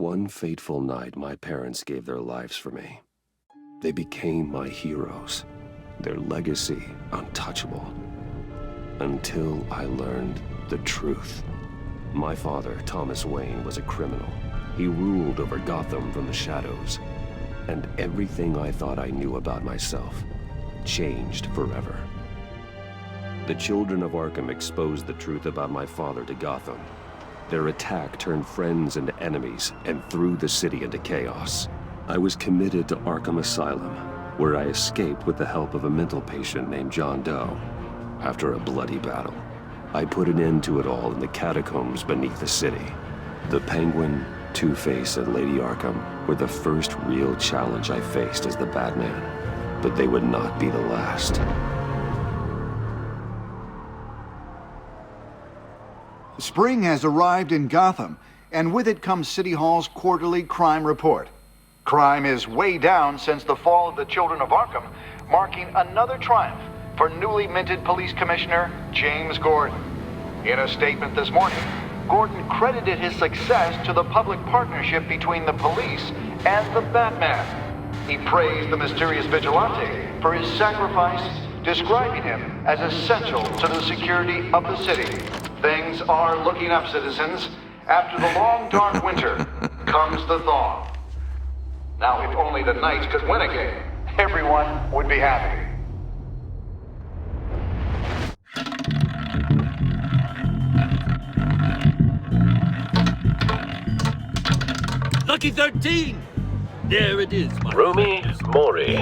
one fateful night, my parents gave their lives for me. They became my heroes, their legacy untouchable. Until I learned the truth. My father, Thomas Wayne, was a criminal. He ruled over Gotham from the shadows. And everything I thought I knew about myself changed forever. The children of Arkham exposed the truth about my father to Gotham. Their attack turned friends into enemies and threw the city into chaos. I was committed to Arkham Asylum, where I escaped with the help of a mental patient named John Doe. After a bloody battle, I put an end to it all in the catacombs beneath the city. The Penguin, Two-Face, and Lady Arkham were the first real challenge I faced as the Batman, but they would not be the last. Spring has arrived in Gotham, and with it comes City Hall's quarterly crime report. Crime is way down since the fall of the Children of Arkham, marking another triumph for newly minted Police Commissioner James Gordon. In a statement this morning, Gordon credited his success to the public partnership between the police and the Batman. He praised the mysterious vigilante for his sacrifice, describing him as essential to the security of the city. Things are looking up, citizens. After the long, dark winter comes the thaw. Now, if only the Knights could win again, everyone would be happy. Lucky 13! There it is, my Rumi Mori,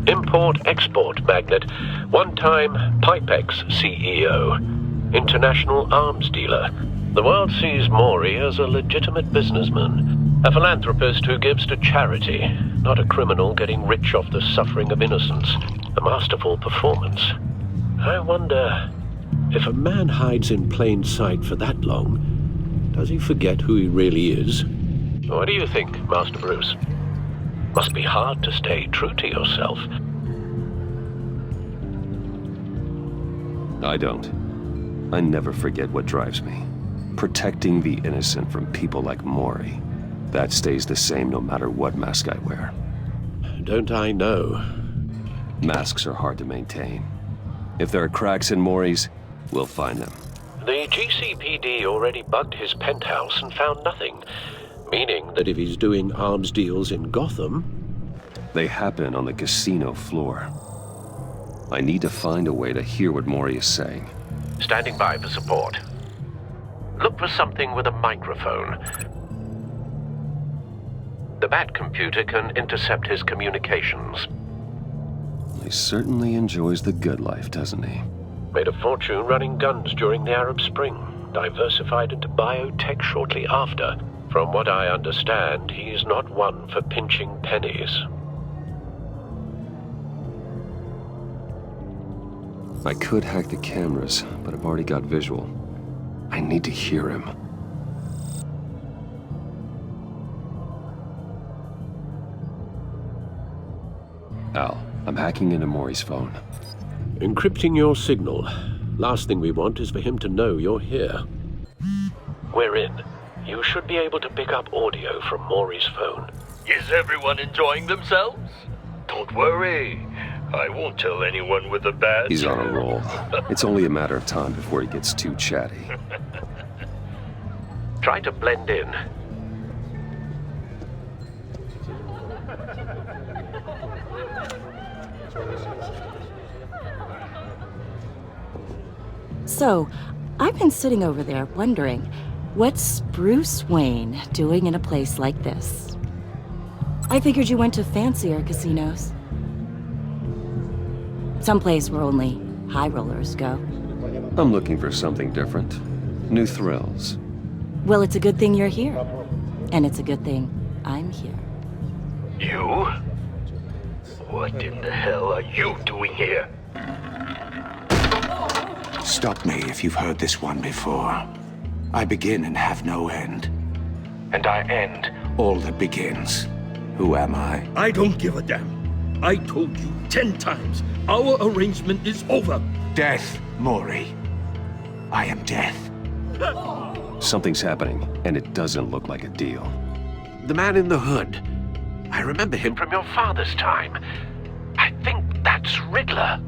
import-export magnate, one-time Pipex CEO, international arms dealer. The world sees Mori as a legitimate businessman, a philanthropist who gives to charity, not a criminal getting rich off the suffering of innocence. A masterful performance. I wonder, if a man hides in plain sight for that long, does he forget who he really is? What do you think, Master Bruce? Must be hard to stay true to yourself. I don't. I never forget what drives me. Protecting the innocent from people like Mori. That stays the same no matter what mask I wear. Don't I know? Masks are hard to maintain. If there are cracks in Mori's, we'll find them. The GCPD already bugged his penthouse and found nothing. Meaning that if he's doing arms deals in Gotham... They happen on the casino floor. I need to find a way to hear what Mori is saying. Standing by for support. Look for something with a microphone. The Bat computer can intercept his communications. He certainly enjoys the good life, doesn't he? Made a fortune running guns during the Arab Spring. Diversified into biotech shortly after. From what I understand, he's not one for pinching pennies. I could hack the cameras, but I've already got visual. I need to hear him. Al, I'm hacking into Mori's phone. Encrypting your signal. Last thing we want is for him to know you're here. We're in. You should be able to pick up audio from Mori's phone. Is everyone enjoying themselves? Don't worry. I won't tell anyone with a badge. He's on a roll. It's only a matter of time before he gets too chatty. Try to blend in. So, I've been sitting over there wondering, what's Bruce Wayne doing in a place like this? I figured you went to fancier casinos. Someplace where only high rollers go. I'm looking for something different. New thrills. Well, it's a good thing you're here. And it's a good thing I'm here. You? What in the hell are you doing here? Stop me if you've heard this one before. I begin and have no end. And I end all that begins. Who am I? I don't give a damn. I told you 10 times. Our arrangement is over. Death, Mori. I am death. Something's happening, and it doesn't look like a deal. The man in the hood. I remember him from your father's time. I think that's Riddler.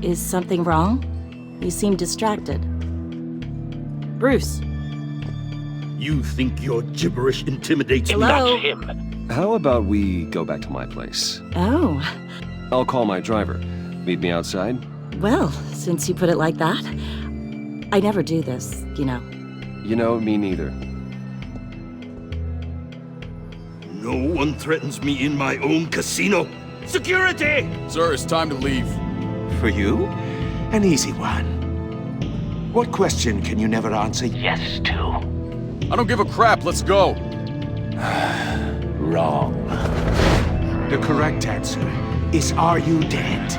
Is something wrong? You seem distracted. Bruce. You think your gibberish intimidates me? Hello? That's him. How about we go back to my place? Oh, I'll call my driver. Meet me outside? well, since you put it like that. I never do this, you know. You know, me neither. No one threatens me in my own casino. Security! Sir, it's time to leave. For you? An easy one. What question can you never answer yes to? I don't give a crap, let's go. Wrong. The correct answer is, are you dead?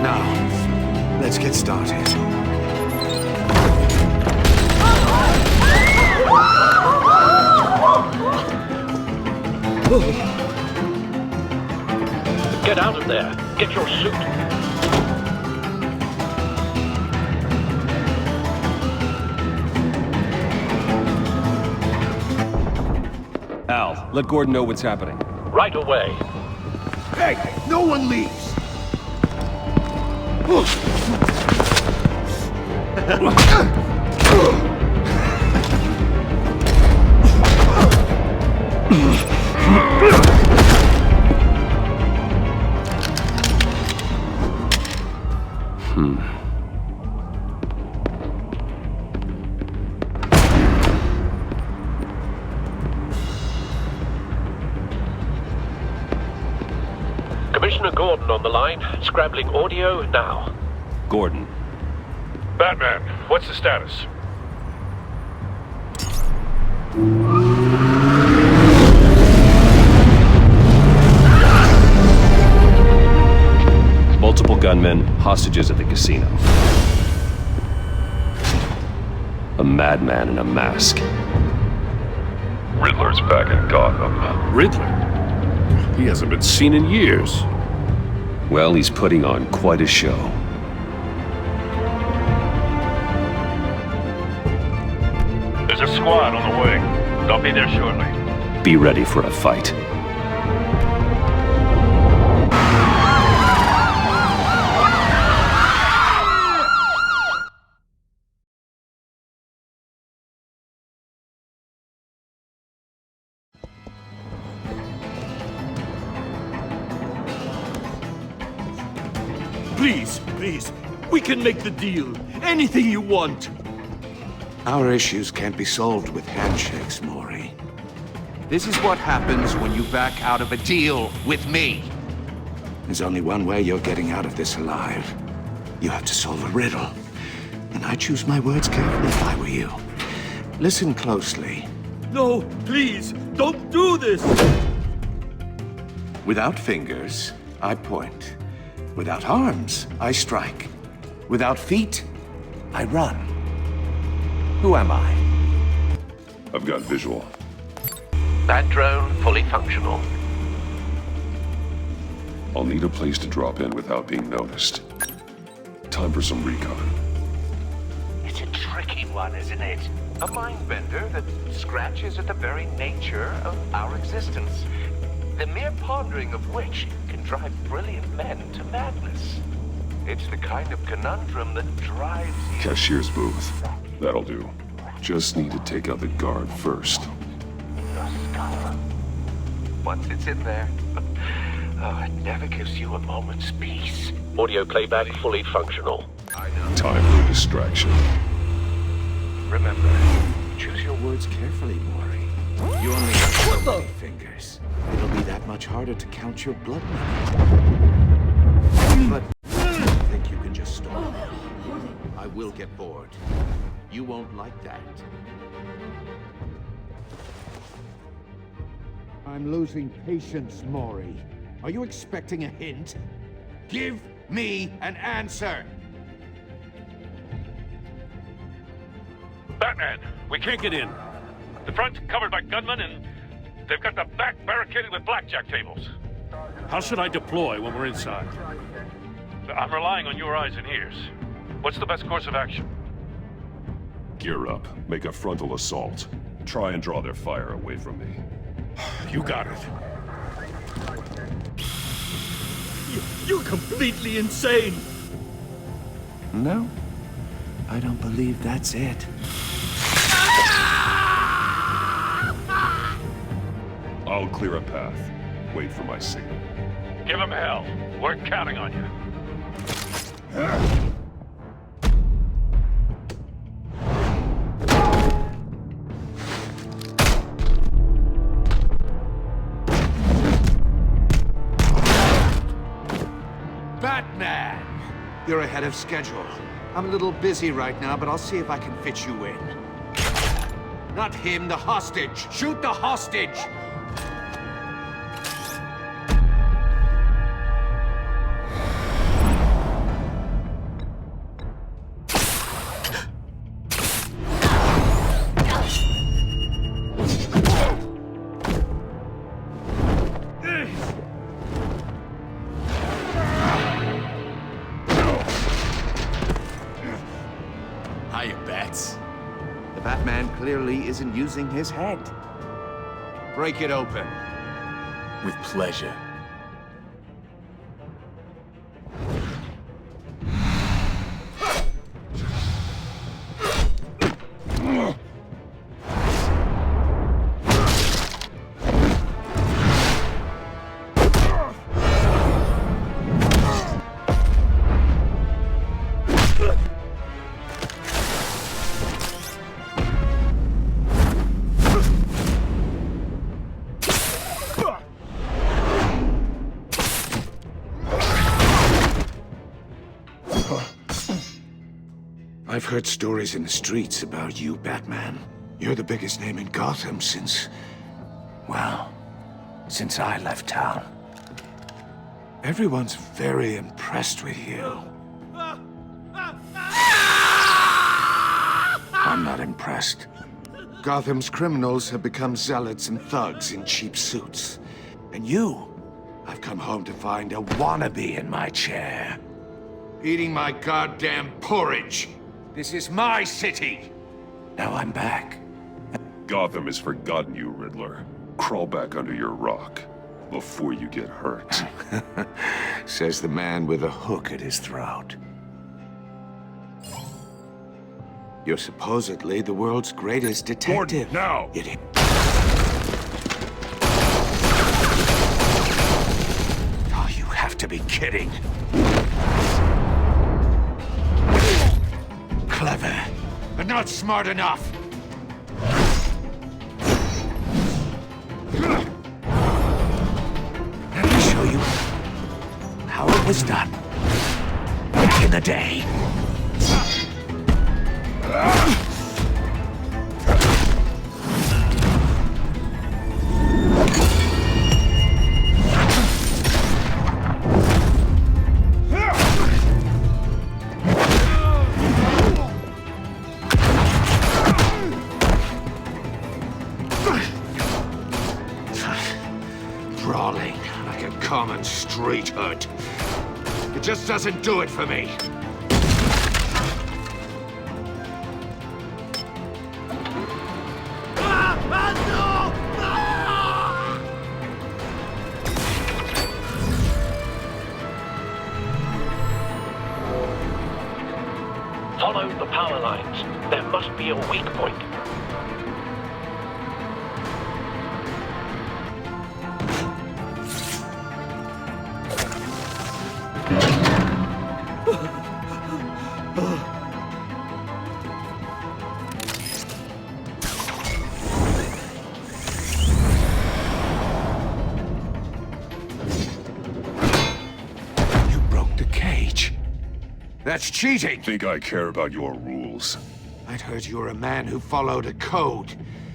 Now, let's get started. Get out of there. Get your suit. Al, let Gordon know what's happening. Right away. Hey, no one leaves! Commissioner Gordon on the line. Scrabbling audio now. Gordon. Batman, what's the status? Multiple gunmen, hostages at the casino. A madman in a mask. Riddler's back in Gotham. Riddler? He hasn't been seen in years. Well, he's putting on quite a show. There's a squad on the way. They'll be there shortly. Be ready for a fight. Please, please, we can make the deal. Anything you want. Our issues can't be solved with handshakes, Maury. This is what happens when you back out of a deal with me. There's only one way you're getting out of this alive. You have to solve a riddle. And I choose my words carefully if I were you. Listen closely. No, please, don't do this! Without fingers, I point. Without arms, I strike. Without feet, I run. Who am I? I've got visual. That drone fully functional. I'll need a place to drop in without being noticed. Time for some recon. It's a tricky one, isn't it? A mind bender that scratches at the very nature of our existence. The mere pondering of which can drive brilliant men to madness. It's the kind of conundrum that drives you... Cashier's booth. That'll do. Just need to take out the guard first. Your skull. Once it's in there, oh, it never gives you a moment's peace. Audio playback fully functional. I know. Time for a distraction. Remember, choose your words carefully, Maury. You only have 20 fingers. It'll be that much harder to count your blood money. But I think you can just stall. I will get bored. You won't like that. I'm losing patience, Maury. Are you expecting a hint? Give me an answer! Batman, we can't get in. The front covered by gunmen and They've got the back barricaded with blackjack tables. How should I deploy when we're inside? I'm relying on your eyes and ears. What's the best course of action? Gear up. Make a frontal assault. Try and draw their fire away from me. You got it. You're completely insane! No, I don't believe that's it. I'll clear a path. Wait for my signal. Give them hell. We're counting on you. Batman! You're ahead of schedule. I'm a little busy right now, but I'll see if I can fit you in. Not him, the hostage! Shoot the hostage! Hiya, Bats. The Batman clearly isn't using his head. Break it open. With pleasure. I've heard stories in the streets about you, Batman. You're the biggest name in Gotham since... well, since I left town. Everyone's very impressed with you. I'm not impressed. Gotham's criminals have become zealots and thugs in cheap suits. And you, I've come home to find a wannabe in my chair. Eating my goddamn porridge. This is my city. Now I'm back. Gotham has forgotten you, Riddler. Crawl back under your rock before you get hurt. Says the man with a hook at his throat. You're supposedly the world's greatest detective. Gordon, now! It... Oh, you have to be kidding. Clever, but not smart enough. Let me show you how it was done back in the day. Brawling like a common street hood. It just doesn't do it for me. Follow the power lines. There must be a weak point. You broke the cage. That's cheating! Think I care about your rules? I'd heard you were a man who followed a code.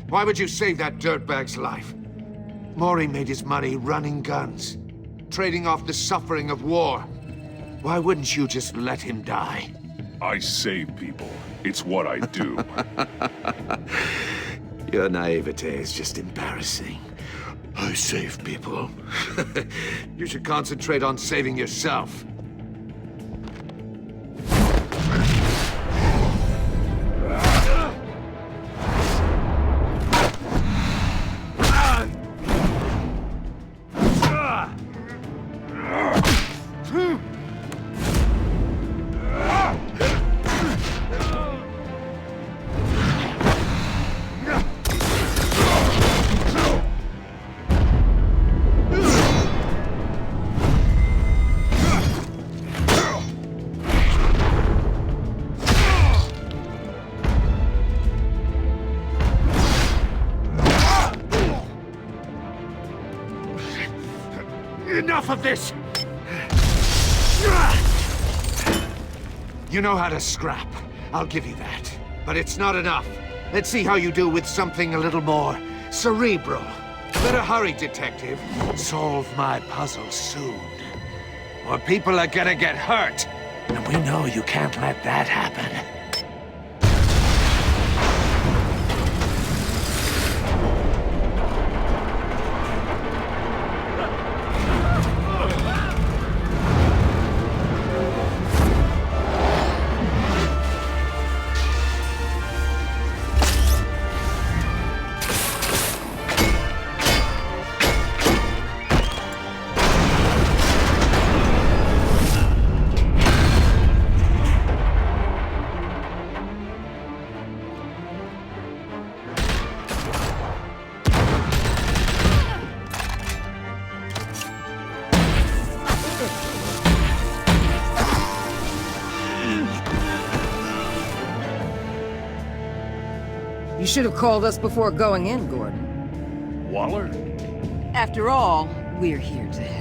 Why would you save that dirtbag's life? Maury made his money running guns, trading off the suffering of war. Why wouldn't you just let him die? I save people. It's what I do. Your naivete is just embarrassing. I save people. You should concentrate on saving yourself. Enough of this! You know how to scrap. I'll give you that. But it's not enough. Let's see how you do with something a little more cerebral. Better hurry, detective. Solve my puzzle soon. Or people are gonna get hurt. And we know you can't let that happen. You should have called us before going in, Gordon. Waller? After all, we're here to help.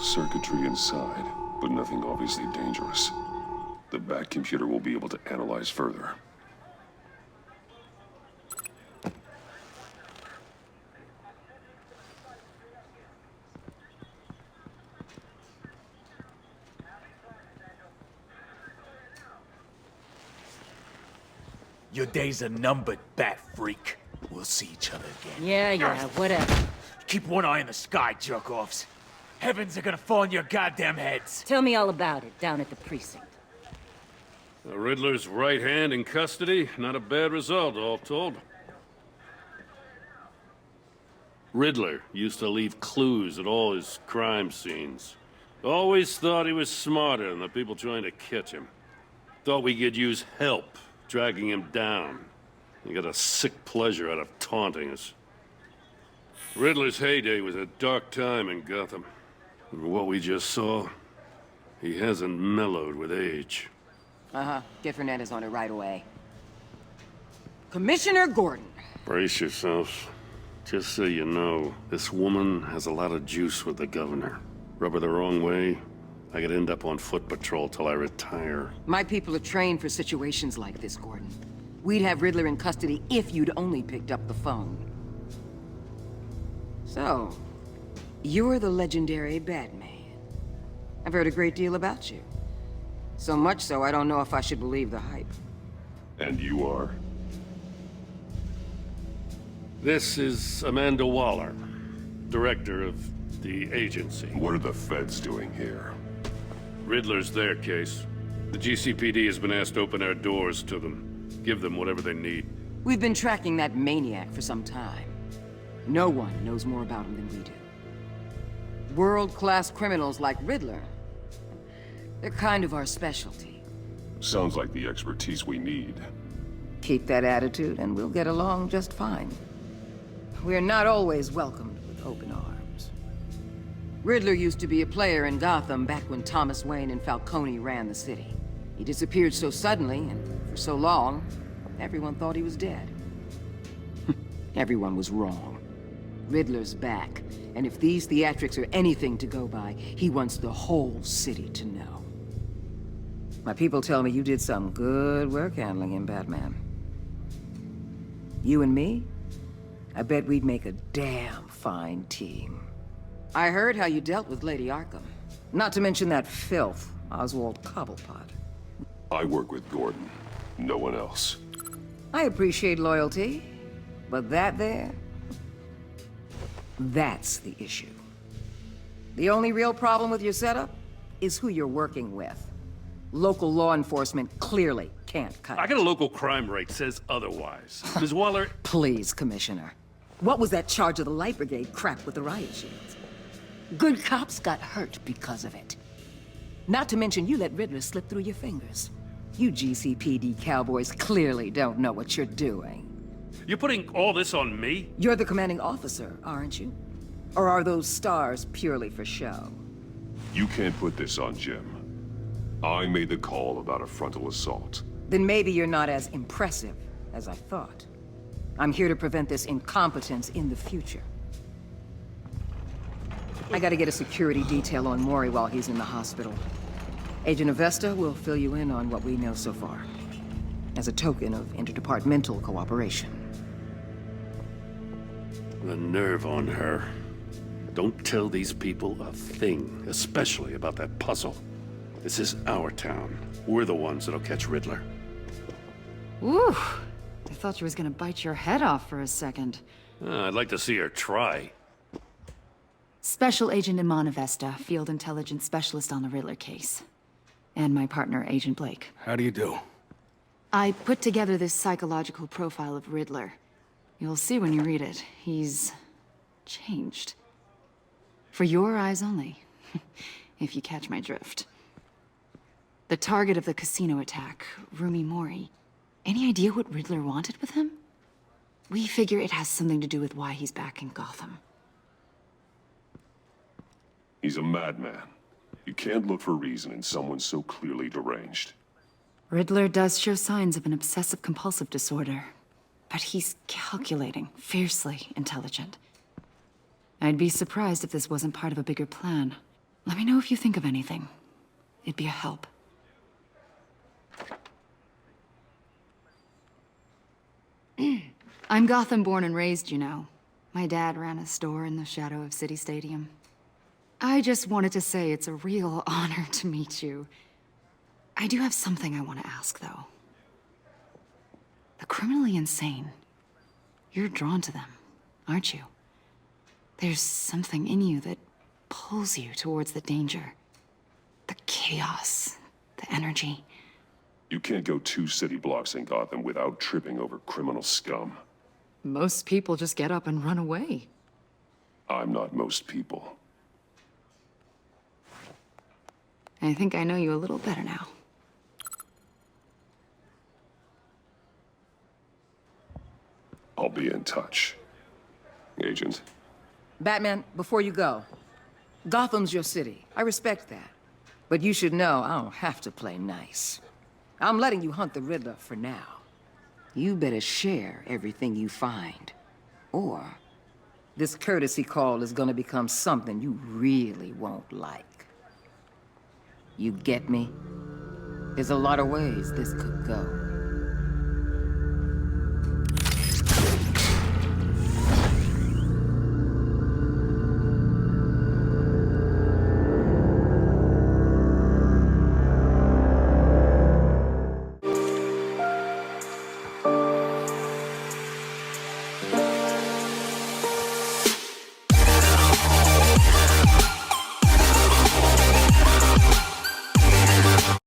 Circuitry inside, but nothing obviously dangerous. The back computer will be able to analyze further. Your days are numbered, bat freak. We'll see each other again. Yeah, whatever. Keep one eye in the sky, jerk-offs. Heavens are gonna fall on your goddamn heads. Tell me all about it down at the precinct. The Riddler's right hand in custody. Not a bad result, all told. Riddler used to leave clues at all his crime scenes. Always thought he was smarter than the people trying to catch him. Thought we could use help dragging him down. He got a sick pleasure out of taunting us. Riddler's heyday was a dark time in Gotham. And what we just saw, he hasn't mellowed with age. Uh-huh. Get Fernandez on it right away. Commissioner Gordon. Brace yourselves. Just so you know, this woman has a lot of juice with the governor. Rub her the wrong way, I could end up on foot patrol till I retire. My people are trained for situations like this, Gordon. We'd have Riddler in custody if you'd only picked up the phone. So, you're the legendary Batman. I've heard a great deal about you. So much so, I don't know if I should believe the hype. And you are? This is Amanda Waller, director of the agency. What are the feds doing here? Riddler's their case. The GCPD has been asked to open our doors to them. Give them whatever they need. We've been tracking that maniac for some time. No one knows more about him than we do. World-class criminals like Riddler, they're kind of our specialty. Sounds like the expertise we need. Keep that attitude and we'll get along just fine. We're not always welcomed with open arms. Riddler used to be a player in Gotham back when Thomas Wayne and Falcone ran the city. He disappeared so suddenly and for so long, everyone thought he was dead. Everyone was wrong. Riddler's back, And if these theatrics are anything to go by, he wants the whole city to know. My people tell me you did some good work handling him, Batman. You and me? I bet we'd make a damn fine team. I heard how you dealt with Lady Arkham. Not to mention that filth, Oswald Cobblepot. I work with Gordon. No one else. I appreciate loyalty, but that there... that's the issue. The only real problem with your setup is who you're working with. Local law enforcement clearly can't cut it. I got a local crime rate says otherwise. Ms. Waller... Please, Commissioner. What was that charge of the Light Brigade crap with the riot shields? Good cops got hurt because of it. Not to mention you let Riddler slip through your fingers. You GCPD cowboys clearly don't know what you're doing. You're putting all this on me? You're the commanding officer, aren't you? Or are those stars purely for show? You can't put this on Jim. I made the call about a frontal assault. Then maybe you're not as impressive as I thought. I'm here to prevent this incompetence in the future. I gotta get a security detail on Mori while he's in the hospital. Agent Avesta will fill you in on what we know so far, as a token of interdepartmental cooperation. The nerve on her. Don't tell these people a thing, especially about that puzzle. This is our town. We're the ones that'll catch Riddler. Ooh, I thought she was gonna bite your head off for a second. I'd like to see her try. Special Agent Iman Avesta, Field Intelligence Specialist on the Riddler case. And my partner, Agent Blake. How do you do? I put together this psychological profile of Riddler. You'll see when you read it. He's... changed. For your eyes only, if you catch my drift. The target of the casino attack, Rumi Mori. Any idea what Riddler wanted with him? We figure it has something to do with why he's back in Gotham. He's a madman. You can't look for reason in someone so clearly deranged. Riddler does show signs of an obsessive-compulsive disorder, but he's calculating, fiercely intelligent. I'd be surprised if this wasn't part of a bigger plan. Let me know if you think of anything. It'd be a help. I'm Gotham born and raised, you know. My dad ran a store in the shadow of City Stadium. I just wanted to say it's a real honor to meet you. I do have something I want to ask, though. The criminally insane. You're drawn to them, aren't you? There's something in you that pulls you towards the danger. The chaos, the energy. You can't go 2 city blocks in Gotham without tripping over criminal scum. Most people just get up and run away. I'm not most people. I think I know you a little better now. I'll be in touch. Agent. Batman, before you go, Gotham's your city. I respect that. But you should know I don't have to play nice. I'm letting you hunt the Riddler for now. You better share everything you find. Or this courtesy call is gonna become something you really won't like. You get me? There's a lot of ways this could go.